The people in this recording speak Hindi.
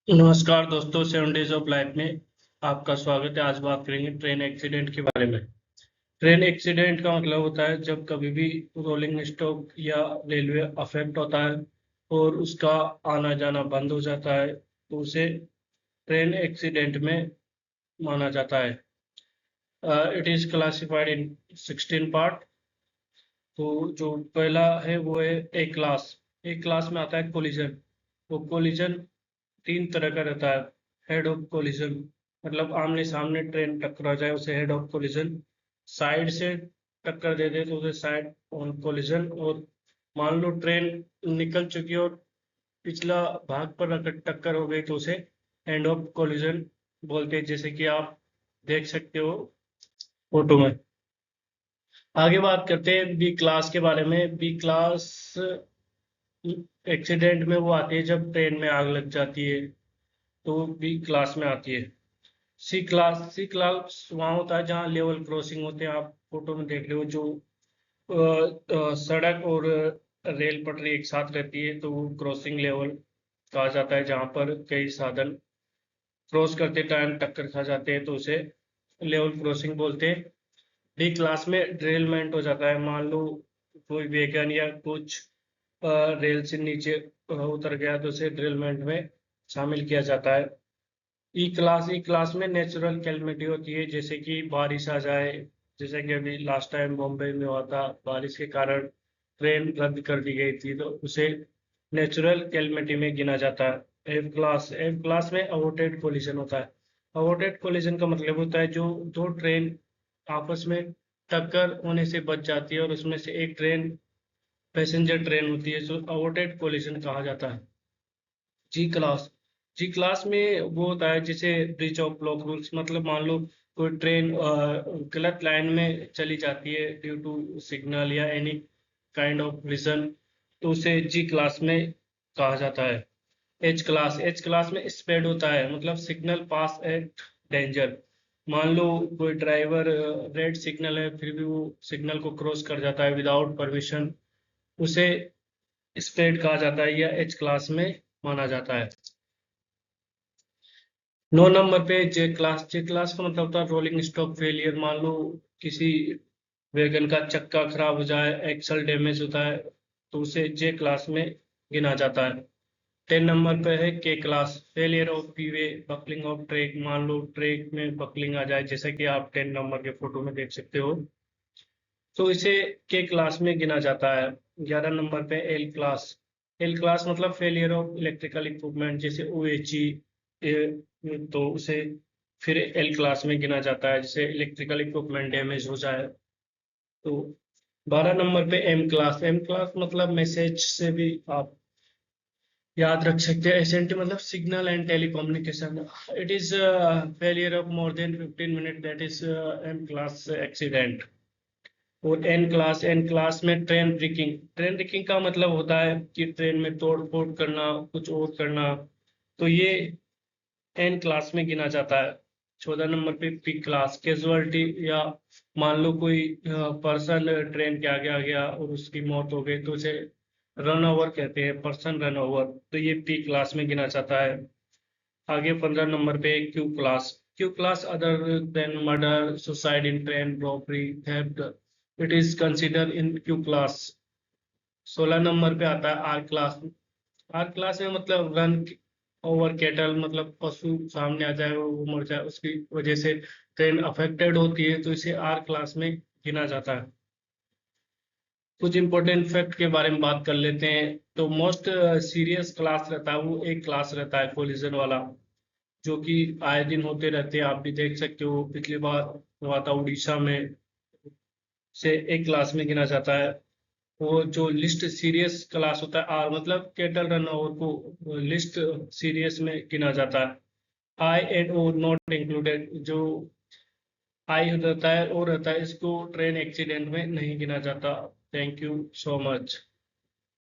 नमस्कार दोस्तों, 7 डेज ऑफ लाइफ में आपका स्वागत है। आज बात करेंगे ट्रेन एक्सीडेंट के बारे में। ट्रेन एक्सीडेंट का मतलब होता है जब कभी भी रोलिंग स्टॉक या रेलवे अफेक्ट होता है और उसका आना जाना बंद हो जाता है तो उसे ट्रेन एक्सीडेंट में माना जाता है। It is classified in 16 part. तो जो पहला है वो है ए क्लास। ए क्लास में आता है कोलिजन। वो कोलिजन तीन तरह का रहता है। हेड ऑफ कोलिजन मतलब आमने सामने ट्रेन टकरा जाए उसे हेड ऑफ कोलिजन। साइड से टक्कर दे दे तो उसे साइड ऑन कोलिजन। और मान लो ट्रेन निकल चुकी है और पिछला भाग पर अगर टक्कर हो गई तो उसे एंड ऑफ कोलिजन बोलते हैं, जैसे कि आप देख सकते हो फोटो में। आगे बात करते हैं बी क्लास के बारे में। बी क्लास एक्सीडेंट में वो आती है जब ट्रेन में आग लग जाती है, तो बी क्लास में आती है। सी क्लास वहाँ होता है जहाँ लेवल क्रॉसिंग होते हैं। आप फोटो में देख रहे हो जो सड़क और रेल पटरी एक साथ रहती है, तो वो क्रॉसिंग लेवल कहा जाता है। जहाँ पर कई साधन क्रॉस करते टाइम टक्कर खा जाते हैं तो उसे लेवल क्रॉसिंग बोलते हैं। डी क्लास में ड्रिलमेंट हो जाता है। मान लो कोई वैगन या कुछ रेल से नीचे उतर गया तो उसे ड्रिलमेंट में शामिल किया जाता है। ई क्लास में नेचुरल कैलमिटी होती है, जैसे कि बारिश आ जाए। जैसे कि अभी लास्ट टाइम बॉम्बे में हुआ था, बारिश के कारण ट्रेन रद्द कर दी गई थी, तो उसे नेचुरल कैलमिटी में गिना जाता है। एफ क्लास में अवॉइडेड कोलिजन होता है। अवॉइडेड कोलिजन का मतलब होता है जो दो ट्रेन आपस में टक्कर होने से बच जाती है और उसमें से एक ट्रेन पैसेंजर ट्रेन होती है, जो अवॉइडेड कोलिजन कहा जाता है। जी क्लास जी क्लास में वो होता है जिसे ब्रिज ऑफ ब्लॉक रूल्स, मतलब मान लो कोई ट्रेन गलत लाइन में चली जाती है ड्यू टू सिग्नल या एनी काइंड ऑफ रीजन, तो उसे जी क्लास में कहा जाता है। एच क्लास में स्पेड होता है, मतलब सिग्नल पास एट डेंजर। मान लो कोई ड्राइवर रेड सिग्नल है फिर भी वो सिग्नल को क्रॉस कर जाता है विदाउट परमिशन, उसे स्पेड कहा जाता है या एच क्लास में माना जाता है। 9 नंबर पे जे क्लास का मतलब होता है रोलिंग स्टॉक फेलियर। मान लो किसी वैगन का चक्का खराब हो जाए, एक्सल डैमेज होता है, तो उसे जे क्लास में गिना जाता है। 10 नंबर पे है के class. Failure of P way, buckling of track. मान लो ट्रैक में बकलिंग आ जाए, जैसे कि आप 10 नंबर के फोटो में देख सकते हो, तो इसे के क्लास में गिना जाता है। 11 नंबर पे एल क्लास। एल क्लास मतलब फेलियर ऑफ इलेक्ट्रिकल इक्विपमेंट, जैसे ओएचई, तो उसे फिर एल क्लास में गिना जाता है, जैसे इलेक्ट्रिकल इक्विपमेंट डैमेज हो जाए तो। 12 नंबर पे एम क्लास। एम क्लास मतलब मैसेज से भी आप याद रख सकते हैं। एसएनटी मतलब signal and telecommunication. It is failure of more than 15 minute, that is M class accident. और एन क्लास में ट्रेन ब्रेकिंग का मतलब होता है कि ट्रेन में तोड़ फोड़ करना, कुछ और करना, तो ये एन क्लास में गिना जाता है। 14 नंबर पे पी क्लास कैजुअलिटी, या मान लो कोई पर्सन ट्रेन के आगे आ गया और उसकी मौत हो गई तो उसे रन ओवर कहते हैं, पर्सन रन ओवर, तो ये पी क्लास में गिना जाता है। आगे 15 नंबर पे Q class. Q class other than murder, suicide in train, robbery, theft, it is consider in Q class. 16 number पे आता है आर क्लास। आर क्लास में मतलब रन ओवर कैटल, मतलब पशु सामने आ जाए वो मर जाए उसकी वजह से ट्रेन अफेक्टेड होती है, तो इसे आर क्लास में गिना जाता है। कुछ इंपॉर्टेंट फैक्ट के बारे में बात कर लेते हैं। तो मोस्ट सीरियस क्लास रहता है वो एक क्लास रहता है कोलिजन वाला, जो कि आए दिन होते रहते हैं। आप भी देख सकते हो पिछली बार हुआ था उड़ीसा में, से एक क्लास में गिना जाता है। वो जो लिस्ट सीरियस क्लास होता है आर, मतलब केटल रन ओवर को लिस्ट सीरियस में गिना जाता है। आई एंड ओ नॉट इंक्लूडेड, जो आई रहता है और रहता है, इसको ट्रेन एक्सीडेंट में नहीं गिना जाता। Thank you so much.